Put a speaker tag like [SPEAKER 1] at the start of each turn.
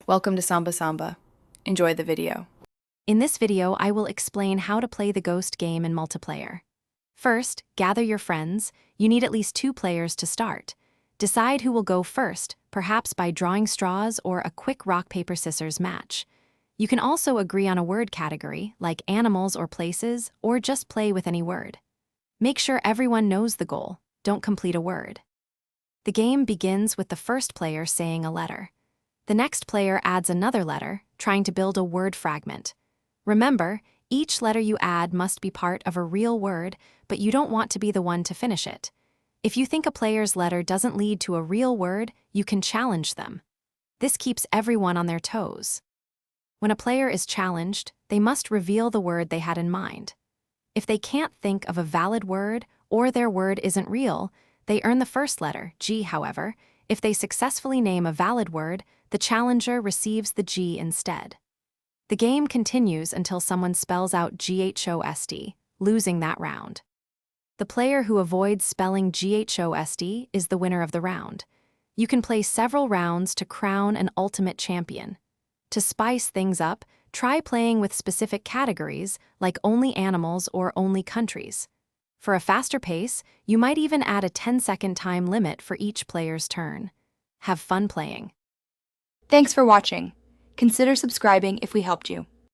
[SPEAKER 1] Welcome to Samba Samba. Enjoy the video.
[SPEAKER 2] In this video, I will explain how to play the Ghost game in multiplayer. First, gather your friends. You need at least 2 players to start. Decide who will go first, perhaps by drawing straws or a quick rock, paper, scissors match. You can also agree on a word category, like animals or places, or just play with any word. Make sure everyone knows the goal. Don't complete a word. The game begins with the first player saying a letter. The next player adds another letter, trying to build a word fragment. Remember, each letter you add must be part of a real word, but you don't want to be the one to finish it. If you think a player's letter doesn't lead to a real word, you can challenge them. This keeps everyone on their toes. When a player is challenged, they must reveal the word they had in mind. If they can't think of a valid word or their word isn't real, they earn the first letter, G. However, if they successfully name a valid word, the challenger receives the G instead. The game continues until someone spells out GHOST, losing that round. The player who avoids spelling GHOST is the winner of the round. You can play several rounds to crown an ultimate champion. To spice things up, try playing with specific categories like only animals or only countries. For a faster pace, you might even add a 10-second time limit for each player's turn. Have fun playing.
[SPEAKER 3] Thanks for watching. Consider subscribing if we helped you.